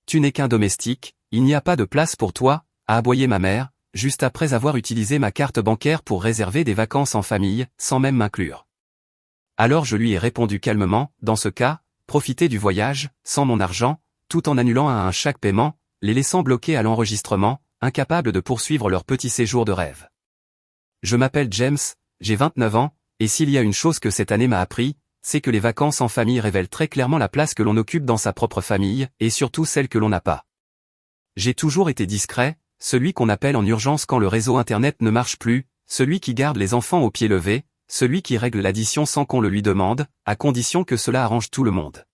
tu n'es qu'un domestique, il n'y a pas de place pour toi, a aboyé ma mère, juste après avoir utilisé ma carte bancaire pour réserver des vacances en famille, sans même m'inclure. Alors je lui ai répondu calmement, dans ce cas, profitez du voyage, sans mon argent, tout en annulant à chaque paiement, les laissant bloqués à l'enregistrement, incapables de poursuivre leur petit séjour de rêve. Je m'appelle James, j'ai 29 ans, et s'il y a une chose que cette année m'a appris, c'est que les vacances en famille révèlent très clairement la place que l'on occupe dans sa propre famille, et surtout celle que l'on n'a pas. J'ai toujours été discret, celui qu'on appelle en urgence quand le réseau internet ne marche plus, celui qui garde les enfants au pied levé, celui qui règle l'addition sans qu'on le lui demande, à condition que cela arrange tout le monde.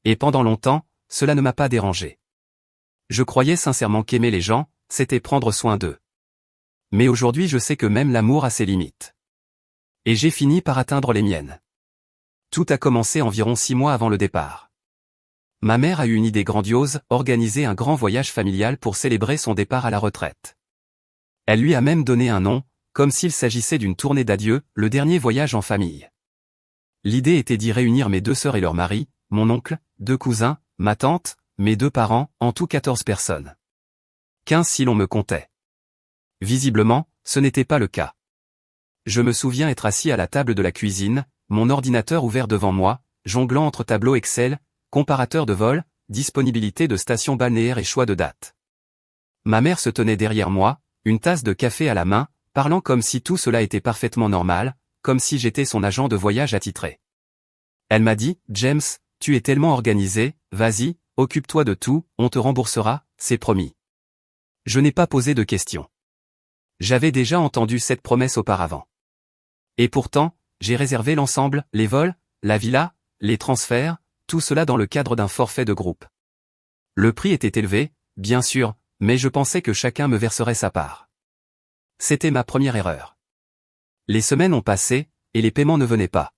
Et pendant longtemps, cela ne m'a pas dérangé. Je croyais sincèrement qu'aimer les gens, c'était prendre soin d'eux. Mais aujourd'hui je sais que même l'amour a ses limites. Et j'ai fini par atteindre les miennes. Tout a commencé environ 6 mois avant le départ. Ma mère a eu une idée grandiose, organiser un grand voyage familial pour célébrer son départ à la retraite. Elle lui a même donné un nom, comme s'il s'agissait d'une tournée d'adieu, le dernier voyage en famille. L'idée était d'y réunir mes 2 sœurs et leur mari, mon oncle, 2 cousins, ma tante, mes 2 parents, en tout 14 personnes. 15 si l'on me comptait. Visiblement, ce n'était pas le cas. Je me souviens être assis à la table de la cuisine, mon ordinateur ouvert devant moi, jonglant entre tableaux Excel, comparateur de vol, disponibilité de stations balnéaires et choix de date. Ma mère se tenait derrière moi, une tasse de café à la main, parlant comme si tout cela était parfaitement normal, comme si j'étais son agent de voyage attitré. Elle m'a dit, « James, tu es tellement organisé, vas-y, occupe-toi de tout, on te remboursera, c'est promis. » Je n'ai pas posé de questions. J'avais déjà entendu cette promesse auparavant. Et pourtant, j'ai réservé l'ensemble, les vols, la villa, les transferts, tout cela dans le cadre d'un forfait de groupe. Le prix était élevé, bien sûr, mais je pensais que chacun me verserait sa part. C'était ma première erreur. Les semaines ont passé, et les paiements ne venaient pas.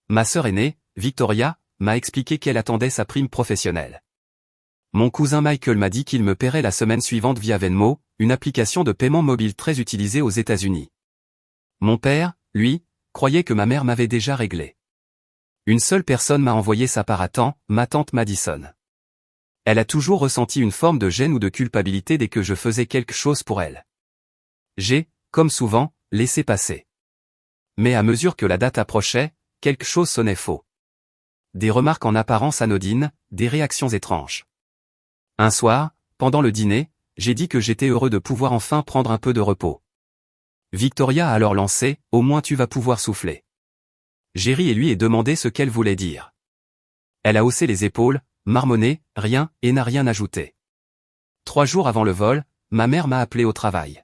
Ma sœur aînée, Victoria, m'a expliqué qu'elle attendait sa prime professionnelle. Mon cousin Michael m'a dit qu'il me paierait la semaine suivante via Venmo, une application de paiement mobile très utilisée aux États-Unis. Mon père, lui, croyait que ma mère m'avait déjà réglé. Une seule personne m'a envoyé sa part à temps, ma tante Madison. Elle a toujours ressenti une forme de gêne ou de culpabilité dès que je faisais quelque chose pour elle. J'ai, comme souvent, laissé passer. Mais à mesure que la date approchait, quelque chose sonnait faux. Des remarques en apparence anodines, des réactions étranges. Un soir, pendant le dîner, j'ai dit que j'étais heureux de pouvoir enfin prendre un peu de repos. Victoria a alors lancé, « Au moins tu vas pouvoir souffler. » J'ai ri et lui ai demandé ce qu'elle voulait dire. Elle a haussé les épaules, marmonné, « Rien, et n'a rien ajouté. » 3 jours avant le vol, ma mère m'a appelé au travail.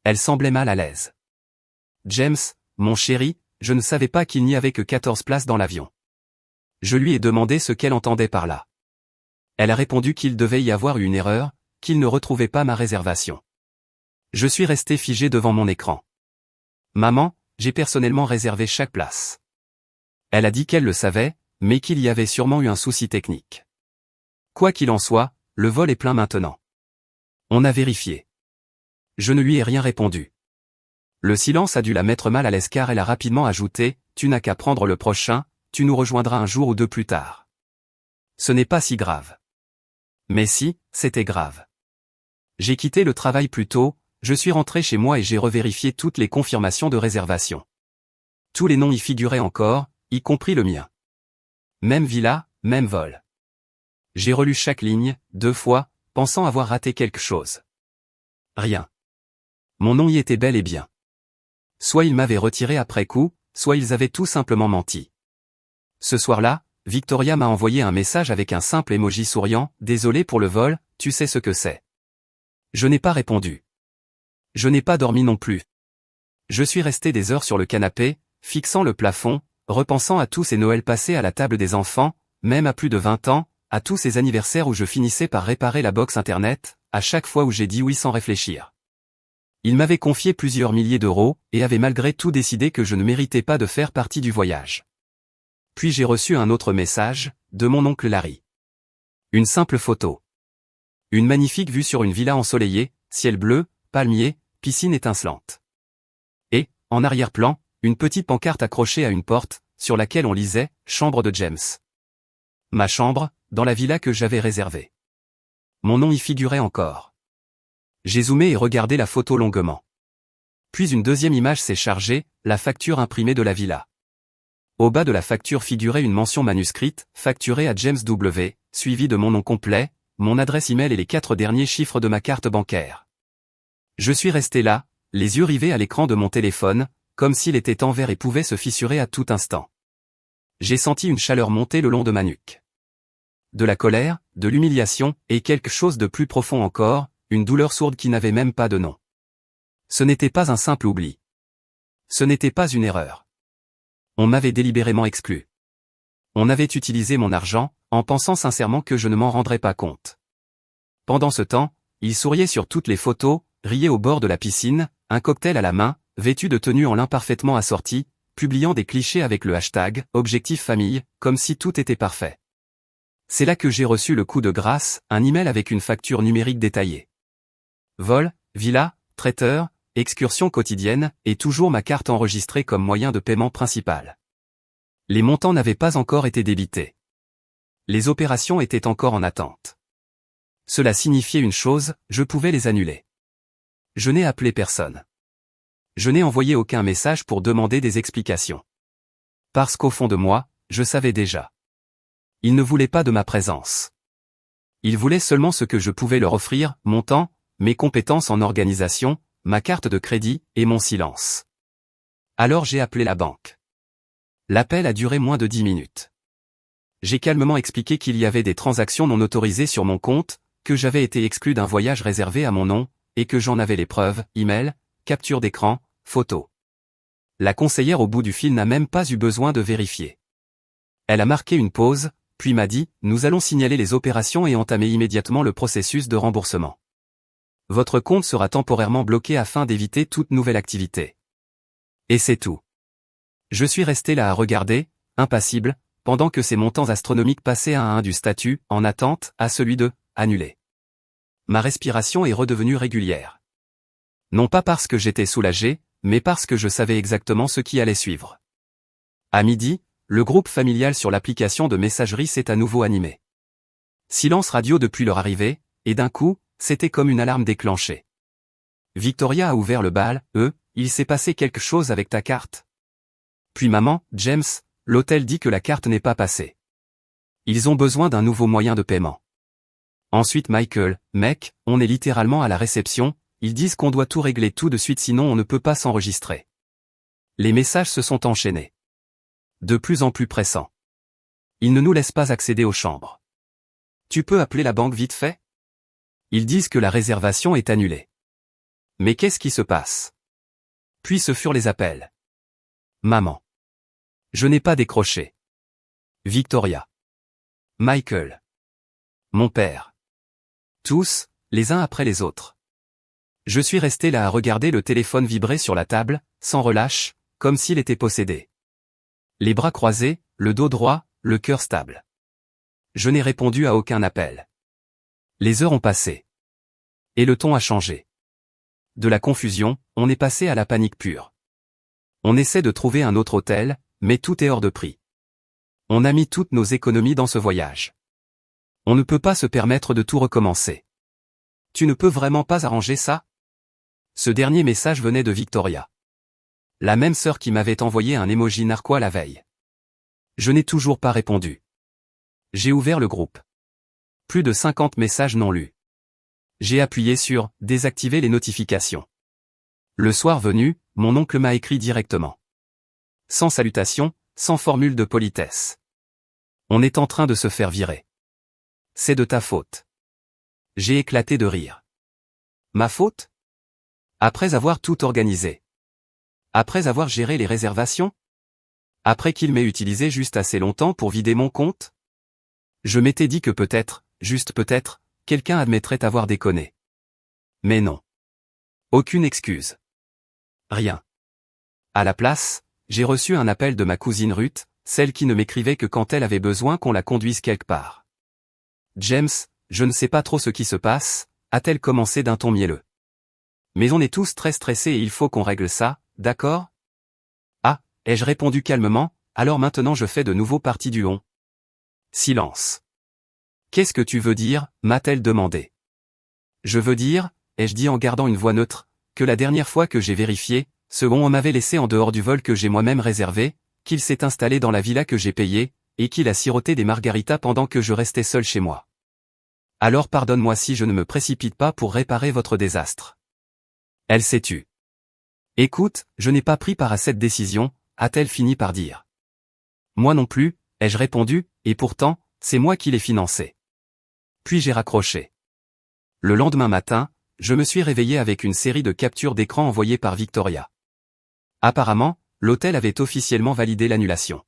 Elle semblait mal à l'aise. « James, mon chéri, je ne savais pas qu'il n'y avait que 14 places dans l'avion. » Je lui ai demandé ce qu'elle entendait par là. Elle a répondu qu'il devait y avoir eu une erreur, qu'il ne retrouvait pas ma réservation. Je suis resté figé devant mon écran. Maman, j'ai personnellement réservé chaque place. Elle a dit qu'elle le savait, mais qu'il y avait sûrement eu un souci technique. Quoi qu'il en soit, le vol est plein maintenant. On a vérifié. Je ne lui ai rien répondu. Le silence a dû la mettre mal à l'aise car elle a rapidement ajouté, « Tu n'as qu'à prendre le prochain, tu nous rejoindras un jour ou 2 plus tard. » Ce n'est pas si grave. Mais si, c'était grave. J'ai quitté le travail plus tôt, je suis rentré chez moi et j'ai revérifié toutes les confirmations de réservation. Tous les noms y figuraient encore, y compris le mien. Même villa, même vol. J'ai relu chaque ligne, 2 fois, pensant avoir raté quelque chose. Rien. Mon nom y était bel et bien. Soit ils m'avaient retiré après coup, soit ils avaient tout simplement menti. Ce soir-là, Victoria m'a envoyé un message avec un simple emoji souriant, « Désolé pour le vol, tu sais ce que c'est. » Je n'ai pas répondu. Je n'ai pas dormi non plus. Je suis resté des heures sur le canapé, fixant le plafond, repensant à tous ces Noëls passés à la table des enfants, même à plus de 20 ans, à tous ces anniversaires où je finissais par réparer la box internet, à chaque fois où j'ai dit oui sans réfléchir. Il m'avait confié plusieurs milliers d'euros, et avait malgré tout décidé que je ne méritais pas de faire partie du voyage. Puis j'ai reçu un autre message, de mon oncle Larry. Une simple photo. Une magnifique vue sur une villa ensoleillée, ciel bleu, palmiers, piscine étincelante. Et, en arrière-plan, une petite pancarte accrochée à une porte, sur laquelle on lisait « Chambre de James ». Ma chambre, dans la villa que j'avais réservée. Mon nom y figurait encore. J'ai zoomé et regardé la photo longuement. Puis une deuxième image s'est chargée, la facture imprimée de la villa. Au bas de la facture figurait une mention manuscrite, facturée à James W, suivie de mon nom complet, mon adresse email et les 4 derniers chiffres de ma carte bancaire. Je suis resté là, les yeux rivés à l'écran de mon téléphone, comme s'il était en verre et pouvait se fissurer à tout instant. J'ai senti une chaleur monter le long de ma nuque. De la colère, de l'humiliation, et quelque chose de plus profond encore, une douleur sourde qui n'avait même pas de nom. Ce n'était pas un simple oubli. Ce n'était pas une erreur. On m'avait délibérément exclu. On avait utilisé mon argent, en pensant sincèrement que je ne m'en rendrais pas compte. Pendant ce temps, il souriait sur toutes les photos, riait au bord de la piscine, un cocktail à la main, vêtu de tenue en lin parfaitement assortie, publiant des clichés avec le hashtag « Objectif Famille », comme si tout était parfait. C'est là que j'ai reçu le coup de grâce, un email avec une facture numérique détaillée. Vol, villa, traiteur, excursion quotidienne, et toujours ma carte enregistrée comme moyen de paiement principal. Les montants n'avaient pas encore été débités. Les opérations étaient encore en attente. Cela signifiait une chose, je pouvais les annuler. Je n'ai appelé personne. Je n'ai envoyé aucun message pour demander des explications. Parce qu'au fond de moi, je savais déjà. Ils ne voulaient pas de ma présence. Ils voulaient seulement ce que je pouvais leur offrir, mon temps, mes compétences en organisation, ma carte de crédit, et mon silence. Alors j'ai appelé la banque. L'appel a duré moins de 10 minutes. J'ai calmement expliqué qu'il y avait des transactions non autorisées sur mon compte, que j'avais été exclu d'un voyage réservé à mon nom, et que j'en avais les preuves, email, capture d'écran, photo. La conseillère au bout du fil n'a même pas eu besoin de vérifier. Elle a marqué une pause, puis m'a dit, nous allons signaler les opérations et entamer immédiatement le processus de remboursement. Votre compte sera temporairement bloqué afin d'éviter toute nouvelle activité. Et c'est tout. Je suis resté là à regarder, impassible, pendant que ces montants astronomiques passaient à un du statut, en attente, à celui de « annulé ». Ma respiration est redevenue régulière. Non pas parce que j'étais soulagé, mais parce que je savais exactement ce qui allait suivre. À midi, le groupe familial sur l'application de messagerie s'est à nouveau animé. Silence radio depuis leur arrivée, et d'un coup, c'était comme une alarme déclenchée. Victoria a ouvert le bal, il s'est passé quelque chose avec ta carte. Puis maman, James, l'hôtel dit que la carte n'est pas passée. Ils ont besoin d'un nouveau moyen de paiement. Ensuite Michael, mec, on est littéralement à la réception, ils disent qu'on doit tout régler tout de suite sinon on ne peut pas s'enregistrer. Les messages se sont enchaînés. De plus en plus pressants. Ils ne nous laissent pas accéder aux chambres. Tu peux appeler la banque vite fait ? Ils disent que la réservation est annulée. Mais qu'est-ce qui se passe ? Puis ce furent les appels. Maman. Je n'ai pas décroché. Victoria. Michael. Mon père. Tous, les uns après les autres. Je suis resté là à regarder le téléphone vibrer sur la table, sans relâche, comme s'il était possédé. Les bras croisés, le dos droit, le cœur stable. Je n'ai répondu à aucun appel. Les heures ont passé. Et le ton a changé. De la confusion, on est passé à la panique pure. On essaie de trouver un autre hôtel, mais tout est hors de prix. On a mis toutes nos économies dans ce voyage. On ne peut pas se permettre de tout recommencer. Tu ne peux vraiment pas arranger ça ? Ce dernier message venait de Victoria. La même sœur qui m'avait envoyé un emoji narquois la veille. Je n'ai toujours pas répondu. J'ai ouvert le groupe. Plus de 50 messages non lus. J'ai appuyé sur « Désactiver les notifications ». Le soir venu, mon oncle m'a écrit directement. Sans salutation, sans formule de politesse. On est en train de se faire virer. C'est de ta faute. J'ai éclaté de rire. Ma faute ? Après avoir tout organisé. Après avoir géré les réservations ? Après qu'il m'ait utilisé juste assez longtemps pour vider mon compte ? Je m'étais dit que peut-être, juste peut-être, quelqu'un admettrait avoir déconné. Mais non. Aucune excuse. Rien. À la place, j'ai reçu un appel de ma cousine Ruth, celle qui ne m'écrivait que quand elle avait besoin qu'on la conduise quelque part. James, je ne sais pas trop ce qui se passe, a-t-elle commencé d'un ton mielleux. Mais on est tous très stressés et il faut qu'on règle ça, d'accord ? Ah, ai-je répondu calmement, alors maintenant je fais de nouveau partie du on. Silence. Qu'est-ce que tu veux dire, m'a-t-elle demandé. Je veux dire, ai-je dit en gardant une voix neutre, que la dernière fois que j'ai vérifié, on m'avait laissé en dehors du vol que j'ai moi-même réservé, qu'il s'est installé dans la villa que j'ai payée, et qu'il a siroté des margaritas pendant que je restais seul chez moi. Alors pardonne-moi si je ne me précipite pas pour réparer votre désastre. Elle s'est tue. Écoute, je n'ai pas pris part à cette décision, a-t-elle fini par dire. Moi non plus, ai-je répondu, et pourtant, c'est moi qui l'ai financé. Puis j'ai raccroché. Le lendemain matin, je me suis réveillé avec une série de captures d'écran envoyées par Victoria. Apparemment, l'hôtel avait officiellement validé l'annulation.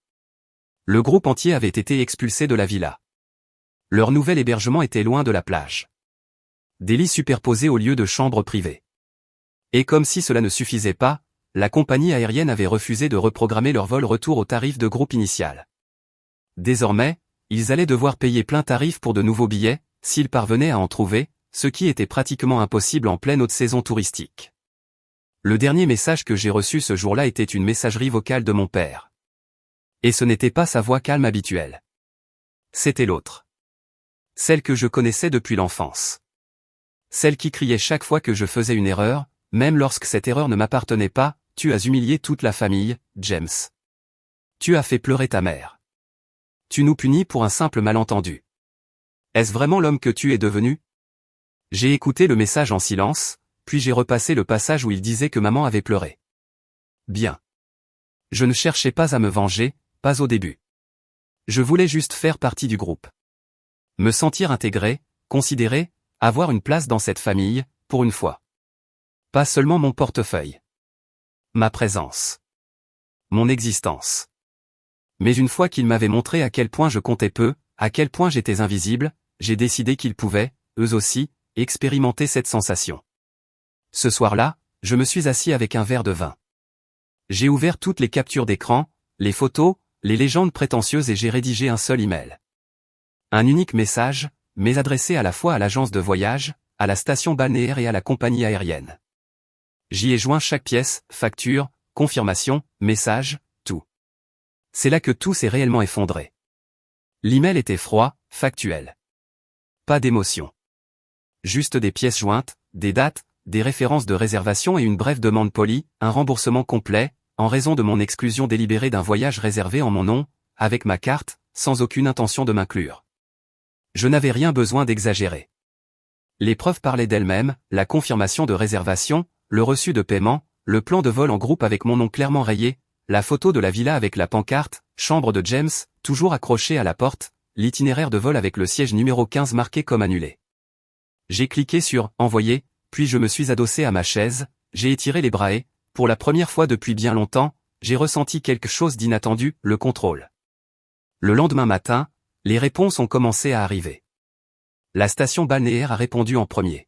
Le groupe entier avait été expulsé de la villa. Leur nouvel hébergement était loin de la plage. Des lits superposés au lieu de chambres privées. Et comme si cela ne suffisait pas, la compagnie aérienne avait refusé de reprogrammer leur vol retour au tarif de groupe initial. Désormais, ils allaient devoir payer plein tarif pour de nouveaux billets, s'ils parvenaient à en trouver, ce qui était pratiquement impossible en pleine haute saison touristique. Le dernier message que j'ai reçu ce jour-là était une messagerie vocale de mon père. Et ce n'était pas sa voix calme habituelle. C'était l'autre. Celle que je connaissais depuis l'enfance. Celle qui criait chaque fois que je faisais une erreur, même lorsque cette erreur ne m'appartenait pas, « Tu as humilié toute la famille, James. Tu as fait pleurer ta mère. Tu nous punis pour un simple malentendu. Est-ce vraiment l'homme que tu es devenu ?» J'ai écouté le message en silence, puis j'ai repassé le passage où il disait que maman avait pleuré. Bien. Je ne cherchais pas à me venger, pas au début. Je voulais juste faire partie du groupe. Me sentir intégré, considéré, avoir une place dans cette famille, pour une fois. Pas seulement mon portefeuille. Ma présence. Mon existence. Mais une fois qu'ils m'avaient montré à quel point je comptais peu, à quel point j'étais invisible, j'ai décidé qu'ils pouvaient, eux aussi, expérimenter cette sensation. Ce soir-là, je me suis assis avec un verre de vin. J'ai ouvert toutes les captures d'écran, les photos, les légendes prétentieuses et j'ai rédigé un seul email. Un unique message, mais adressé à la fois à l'agence de voyage, à la station balnéaire et à la compagnie aérienne. J'y ai joint chaque pièce, facture, confirmation, message, tout. C'est là que tout s'est réellement effondré. L'email était froid, factuel. Pas d'émotion. Juste des pièces jointes, des dates, des références de réservation et une brève demande polie, un remboursement complet, en raison de mon exclusion délibérée d'un voyage réservé en mon nom, avec ma carte, sans aucune intention de m'inclure. Je n'avais rien besoin d'exagérer. Les preuves parlaient d'elles-mêmes, la confirmation de réservation, le reçu de paiement, le plan de vol en groupe avec mon nom clairement rayé, la photo de la villa avec la pancarte, chambre de James, toujours accrochée à la porte, l'itinéraire de vol avec le siège numéro 15 marqué comme annulé. J'ai cliqué sur « Envoyer », puis je me suis adossé à ma chaise, j'ai étiré les bras et, pour la première fois depuis bien longtemps, j'ai ressenti quelque chose d'inattendu, le contrôle. Le lendemain matin, les réponses ont commencé à arriver. La station balnéaire a répondu en premier.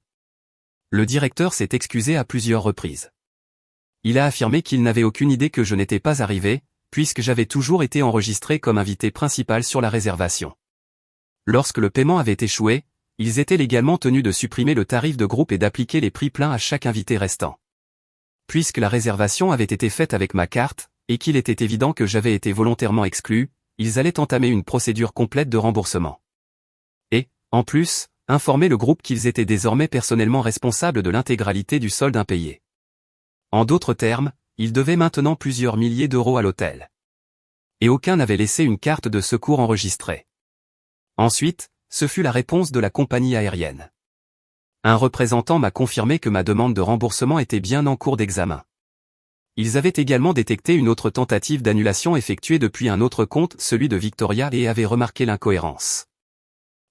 Le directeur s'est excusé à plusieurs reprises. Il a affirmé qu'il n'avait aucune idée que je n'étais pas arrivé, puisque j'avais toujours été enregistré comme invité principal sur la réservation. Lorsque le paiement avait échoué, ils étaient légalement tenus de supprimer le tarif de groupe et d'appliquer les prix pleins à chaque invité restant. Puisque la réservation avait été faite avec ma carte, et qu'il était évident que j'avais été volontairement exclu, ils allaient entamer une procédure complète de remboursement. Et, en plus, informer le groupe qu'ils étaient désormais personnellement responsables de l'intégralité du solde impayé. En d'autres termes, ils devaient maintenant plusieurs milliers d'euros à l'hôtel. Et aucun n'avait laissé une carte de secours enregistrée. Ensuite, ce fut la réponse de la compagnie aérienne. Un représentant m'a confirmé que ma demande de remboursement était bien en cours d'examen. Ils avaient également détecté une autre tentative d'annulation effectuée depuis un autre compte, celui de Victoria, et avaient remarqué l'incohérence.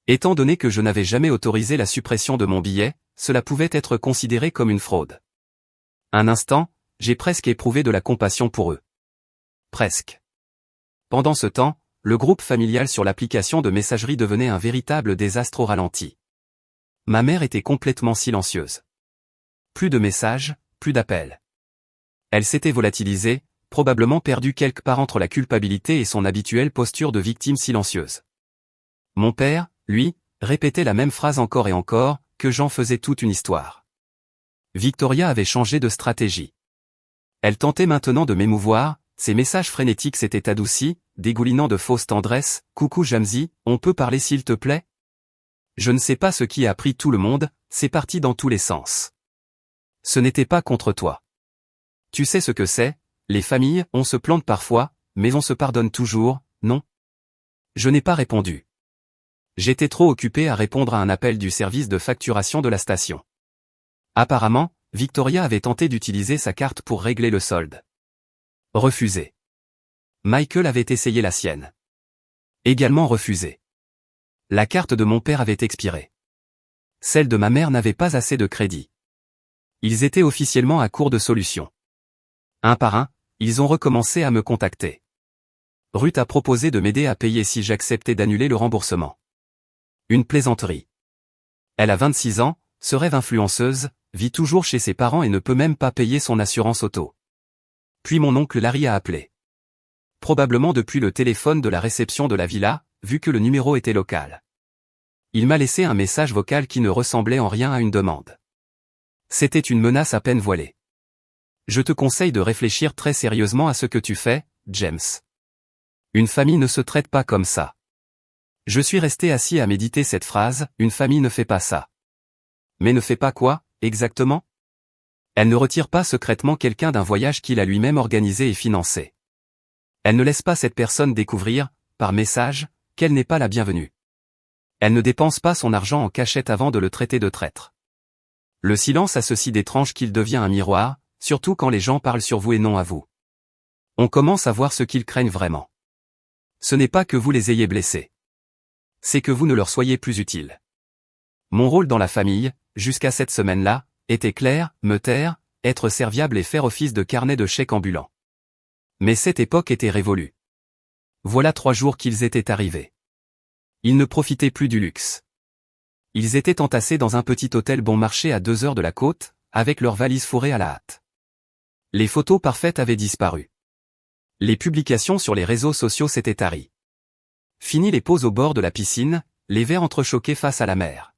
Étant donné que je n'avais jamais autorisé la suppression de mon billet, cela pouvait être considéré comme une fraude. Un instant, j'ai presque éprouvé de la compassion pour eux. Presque. Pendant ce temps, le groupe familial sur l'application de messagerie devenait un véritable désastre au ralenti. Ma mère était complètement silencieuse. Plus de messages, plus d'appels. Elle s'était volatilisée, probablement perdue quelque part entre la culpabilité et son habituelle posture de victime silencieuse. Mon père, lui, répétait la même phrase encore et encore, que j'en faisais toute une histoire. Victoria avait changé de stratégie. Elle tentait maintenant de m'émouvoir, ses messages frénétiques s'étaient adoucis, dégoulinant de fausse tendresse. « Coucou Jamzi, on peut parler s'il te plaît ?» Je ne sais pas ce qui a pris tout le monde, c'est parti dans tous les sens. Ce n'était pas contre toi. Tu sais ce que c'est, les familles, on se plante parfois, mais on se pardonne toujours, non? Je n'ai pas répondu. J'étais trop occupé à répondre à un appel du service de facturation de la station. Apparemment, Victoria avait tenté d'utiliser sa carte pour régler le solde. Refusé. Michael avait essayé la sienne. Également refusé. La carte de mon père avait expiré. Celle de ma mère n'avait pas assez de crédit. Ils étaient officiellement à court de solutions. Un par un, ils ont recommencé à me contacter. Ruth a proposé de m'aider à payer si j'acceptais d'annuler le remboursement. Une plaisanterie. Elle a 26 ans, se rêve influenceuse, vit toujours chez ses parents et ne peut même pas payer son assurance auto. Puis mon oncle Larry a appelé. Probablement depuis le téléphone de la réception de la villa, vu que le numéro était local. Il m'a laissé un message vocal qui ne ressemblait en rien à une demande. C'était une menace à peine voilée. Je te conseille de réfléchir très sérieusement à ce que tu fais, James. Une famille ne se traite pas comme ça. Je suis resté assis à méditer cette phrase, une famille ne fait pas ça. Mais ne fait pas quoi, exactement? Elle ne retire pas secrètement quelqu'un d'un voyage qu'il a lui-même organisé et financé. Elle ne laisse pas cette personne découvrir, par message, qu'elle n'est pas la bienvenue. Elle ne dépense pas son argent en cachette avant de le traiter de traître. Le silence a ceci d'étrange qu'il devient un miroir, surtout quand les gens parlent sur vous et non à vous. On commence à voir ce qu'ils craignent vraiment. Ce n'est pas que vous les ayez blessés. C'est que vous ne leur soyez plus utile. Mon rôle dans la famille, jusqu'à cette semaine-là, était clair, me taire, être serviable et faire office de carnet de chèques ambulant. Mais cette époque était révolue. Voilà 3 jours qu'ils étaient arrivés. Ils ne profitaient plus du luxe. Ils étaient entassés dans un petit hôtel bon marché à 2 heures de la côte, avec leurs valises fourrées à la hâte. Les photos parfaites avaient disparu. Les publications sur les réseaux sociaux s'étaient taries. Fini les pauses au bord de la piscine, les verres entrechoqués face à la mer.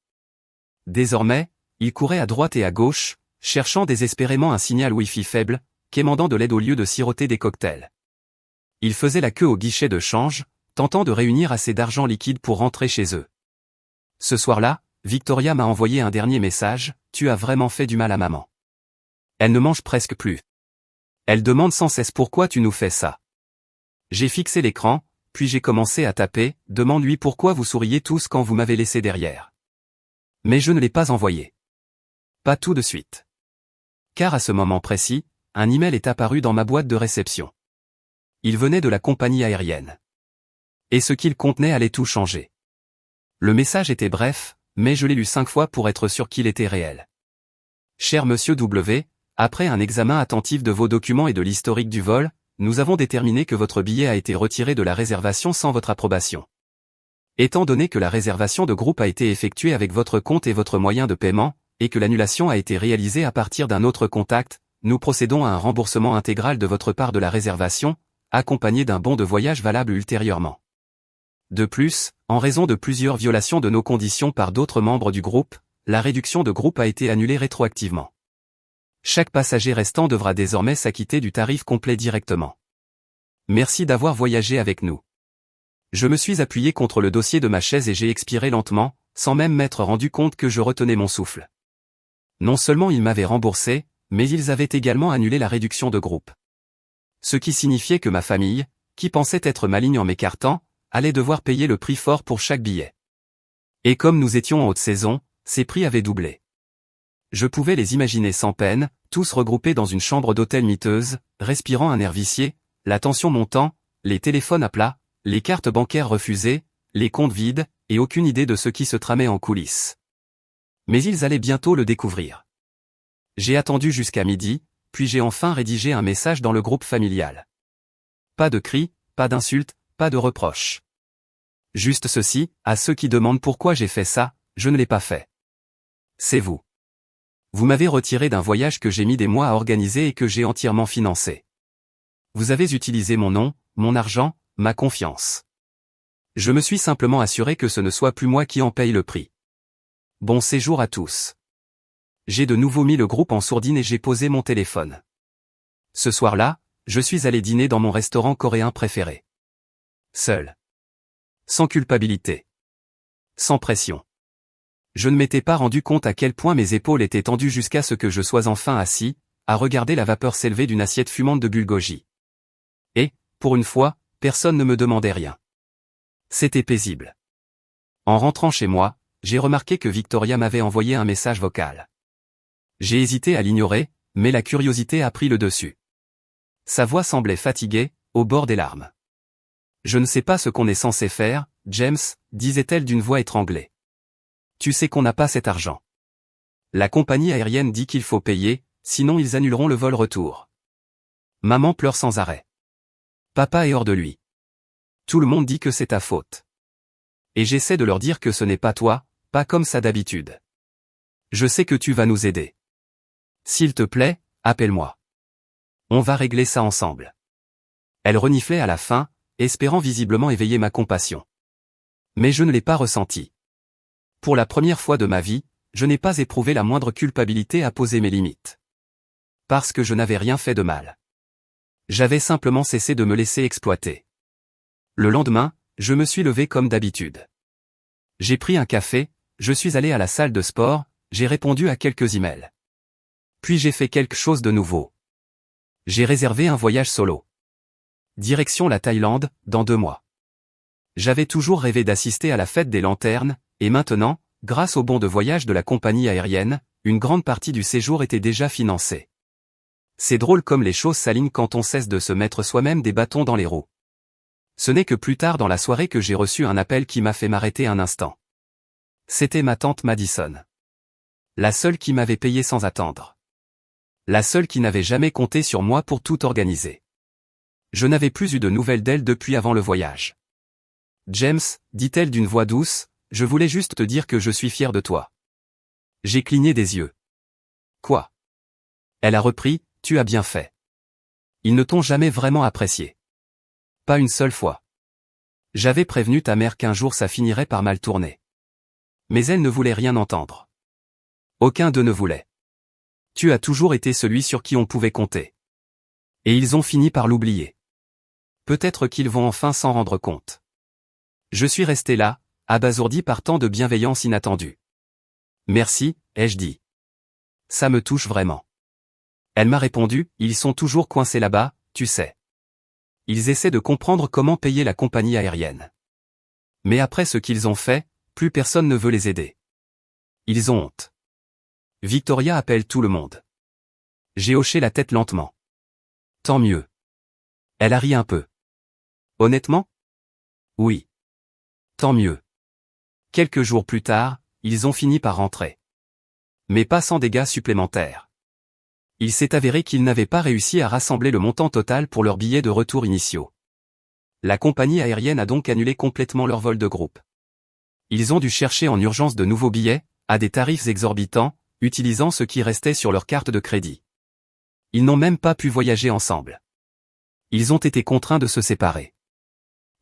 Désormais, ils couraient à droite et à gauche, cherchant désespérément un signal Wi-Fi faible, quémandant de l'aide au lieu de siroter des cocktails. Ils faisaient la queue au guichet de change, tentant de réunir assez d'argent liquide pour rentrer chez eux. Ce soir-là, Victoria m'a envoyé un dernier message, « Tu as vraiment fait du mal à maman. Elle ne mange presque plus. Elle demande sans cesse pourquoi tu nous fais ça. » J'ai fixé l'écran, puis j'ai commencé à taper, « Demande-lui pourquoi vous souriez tous quand vous m'avez laissé derrière. » Mais je ne l'ai pas envoyé. Pas tout de suite. Car à ce moment précis, un email est apparu dans ma boîte de réception. Il venait de la compagnie aérienne. Et ce qu'il contenait allait tout changer. Le message était bref, mais je l'ai lu 5 fois pour être sûr qu'il était réel. Cher Monsieur W, après un examen attentif de vos documents et de l'historique du vol, nous avons déterminé que votre billet a été retiré de la réservation sans votre approbation. Étant donné que la réservation de groupe a été effectuée avec votre compte et votre moyen de paiement, et que l'annulation a été réalisée à partir d'un autre contact, nous procédons à un remboursement intégral de votre part de la réservation, accompagné d'un bon de voyage valable ultérieurement. De plus, en raison de plusieurs violations de nos conditions par d'autres membres du groupe, la réduction de groupe a été annulée rétroactivement. Chaque passager restant devra désormais s'acquitter du tarif complet directement. Merci d'avoir voyagé avec nous. Je me suis appuyé contre le dossier de ma chaise et j'ai expiré lentement, sans même m'être rendu compte que je retenais mon souffle. Non seulement ils m'avaient remboursé, mais ils avaient également annulé la réduction de groupe. Ce qui signifiait que ma famille, qui pensait être maligne en m'écartant, allait devoir payer le prix fort pour chaque billet. Et comme nous étions en haute saison, ces prix avaient doublé. Je pouvais les imaginer sans peine, tous regroupés dans une chambre d'hôtel miteuse, respirant un air vicié, la tension montant, les téléphones à plat, les cartes bancaires refusées, les comptes vides, et aucune idée de ce qui se tramait en coulisses. Mais ils allaient bientôt le découvrir. J'ai attendu jusqu'à midi, puis j'ai enfin rédigé un message dans le groupe familial. Pas de cris, pas d'insultes, pas de reproches. Juste ceci, à ceux qui demandent pourquoi j'ai fait ça, je ne l'ai pas fait. C'est vous. Vous m'avez retiré d'un voyage que j'ai mis des mois à organiser et que j'ai entièrement financé. Vous avez utilisé mon nom, mon argent, ma confiance. Je me suis simplement assuré que ce ne soit plus moi qui en paye le prix. Bon séjour à tous. J'ai de nouveau mis le groupe en sourdine et j'ai posé mon téléphone. Ce soir-là, je suis allé dîner dans mon restaurant coréen préféré. Seul. Sans culpabilité. Sans pression. Je ne m'étais pas rendu compte à quel point mes épaules étaient tendues jusqu'à ce que je sois enfin assis, à regarder la vapeur s'élever d'une assiette fumante de bulgogi. Et, pour une fois, personne ne me demandait rien. C'était paisible. En rentrant chez moi, j'ai remarqué que Victoria m'avait envoyé un message vocal. J'ai hésité à l'ignorer, mais la curiosité a pris le dessus. Sa voix semblait fatiguée, au bord des larmes. Je ne sais pas ce qu'on est censé faire, James, disait-elle d'une voix étranglée. Tu sais qu'on n'a pas cet argent. La compagnie aérienne dit qu'il faut payer, sinon ils annuleront le vol retour. Maman pleure sans arrêt. Papa est hors de lui. Tout le monde dit que c'est ta faute. Et j'essaie de leur dire que ce n'est pas toi, pas comme ça d'habitude. Je sais que tu vas nous aider. S'il te plaît, appelle-moi. On va régler ça ensemble. Elle reniflait à la fin, espérant visiblement éveiller ma compassion. Mais je ne l'ai pas ressenti. Pour la première fois de ma vie, je n'ai pas éprouvé la moindre culpabilité à poser mes limites. Parce que je n'avais rien fait de mal. J'avais simplement cessé de me laisser exploiter. Le lendemain, je me suis levé comme d'habitude. J'ai pris un café, je suis allé à la salle de sport, j'ai répondu à quelques emails. Puis j'ai fait quelque chose de nouveau. J'ai réservé un voyage solo. Direction la Thaïlande, dans 2 mois. J'avais toujours rêvé d'assister à la fête des lanternes, et maintenant, grâce au bon de voyage de la compagnie aérienne, une grande partie du séjour était déjà financée. C'est drôle comme les choses s'alignent quand on cesse de se mettre soi-même des bâtons dans les roues. Ce n'est que plus tard dans la soirée que j'ai reçu un appel qui m'a fait m'arrêter un instant. C'était ma tante Madison. La seule qui m'avait payé sans attendre. La seule qui n'avait jamais compté sur moi pour tout organiser. Je n'avais plus eu de nouvelles d'elle depuis avant le voyage. James, dit-elle d'une voix douce, je voulais juste te dire que je suis fier de toi. J'ai cligné des yeux. Quoi? Elle a repris, tu as bien fait. Ils ne t'ont jamais vraiment apprécié. Pas une seule fois. J'avais prévenu ta mère qu'un jour ça finirait par mal tourner. Mais elle ne voulait rien entendre. Aucun d'eux ne voulait. Tu as toujours été celui sur qui on pouvait compter. Et ils ont fini par l'oublier. Peut-être qu'ils vont enfin s'en rendre compte. Je suis resté là, abasourdi par tant de bienveillance inattendue. Merci, ai-je dit. Ça me touche vraiment. Elle m'a répondu, ils sont toujours coincés là-bas, tu sais. Ils essaient de comprendre comment payer la compagnie aérienne. Mais après ce qu'ils ont fait, plus personne ne veut les aider. Ils ont honte. Victoria appelle tout le monde. J'ai hoché la tête lentement. Tant mieux. Elle a ri un peu. Honnêtement? Oui. Tant mieux. Quelques jours plus tard, ils ont fini par rentrer. Mais pas sans dégâts supplémentaires. Il s'est avéré qu'ils n'avaient pas réussi à rassembler le montant total pour leurs billets de retour initiaux. La compagnie aérienne a donc annulé complètement leur vol de groupe. Ils ont dû chercher en urgence de nouveaux billets, à des tarifs exorbitants, utilisant ce qui restait sur leur carte de crédit. Ils n'ont même pas pu voyager ensemble. Ils ont été contraints de se séparer.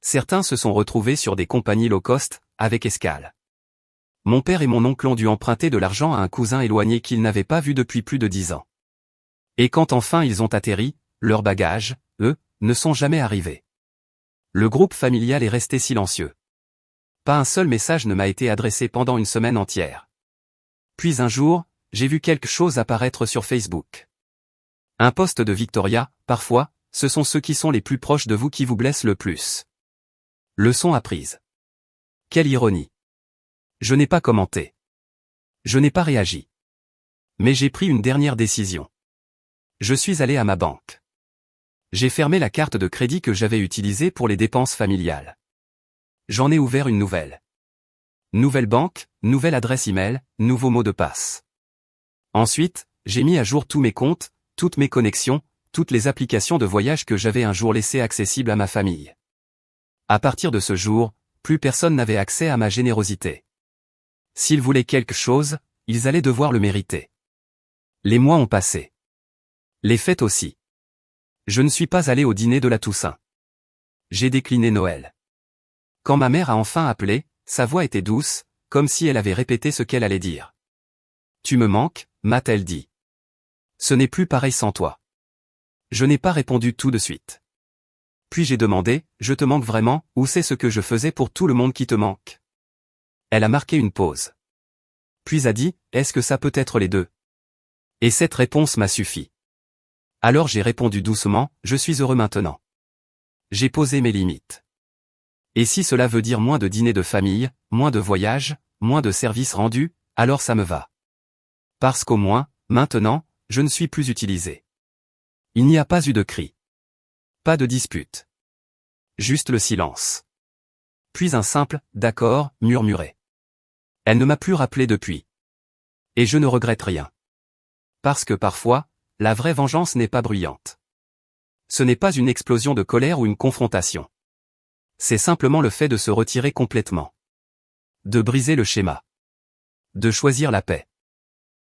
Certains se sont retrouvés sur des compagnies low cost, avec escale. Mon père et mon oncle ont dû emprunter de l'argent à un cousin éloigné qu'ils n'avaient pas vu depuis plus de 10 ans. Et quand enfin ils ont atterri, leurs bagages, eux, ne sont jamais arrivés. Le groupe familial est resté silencieux. Pas un seul message ne m'a été adressé pendant une semaine entière. Puis un jour, j'ai vu quelque chose apparaître sur Facebook. Un post de Victoria, parfois, ce sont ceux qui sont les plus proches de vous qui vous blessent le plus. Leçon apprise. Quelle ironie. Je n'ai pas commenté. Je n'ai pas réagi. Mais j'ai pris une dernière décision. Je suis allé à ma banque. J'ai fermé la carte de crédit que j'avais utilisée pour les dépenses familiales. J'en ai ouvert une nouvelle. Nouvelle banque, nouvelle adresse email, nouveau mot de passe. Ensuite, j'ai mis à jour tous mes comptes, toutes mes connexions, toutes les applications de voyage que j'avais un jour laissées accessibles à ma famille. À partir de ce jour, plus personne n'avait accès à ma générosité. S'ils voulaient quelque chose, ils allaient devoir le mériter. Les mois ont passé. Les fêtes aussi. Je ne suis pas allé au dîner de la Toussaint. J'ai décliné Noël. Quand ma mère a enfin appelé, sa voix était douce, comme si elle avait répété ce qu'elle allait dire. Tu me manques, m'a-t-elle dit. Ce n'est plus pareil sans toi. Je n'ai pas répondu tout de suite. Puis j'ai demandé, je te manque vraiment, ou c'est ce que je faisais pour tout le monde qui te manque? Elle a marqué une pause. Puis a dit, est-ce que ça peut être les deux? Et cette réponse m'a suffi. Alors j'ai répondu doucement, je suis heureux maintenant. J'ai posé mes limites. Et si cela veut dire moins de dîners de famille, moins de voyages, moins de services rendus, alors ça me va. Parce qu'au moins, maintenant, je ne suis plus utilisé. Il n'y a pas eu de cri. Pas de dispute. Juste le silence. Puis un simple « d'accord » murmuré. Elle ne m'a plus rappelé depuis. Et je ne regrette rien. Parce que parfois, la vraie vengeance n'est pas bruyante. Ce n'est pas une explosion de colère ou une confrontation. C'est simplement le fait de se retirer complètement. De briser le schéma. De choisir la paix.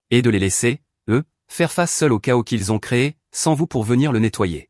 Et de les laisser, eux, faire face seuls au chaos qu'ils ont créé, sans vous pour venir le nettoyer.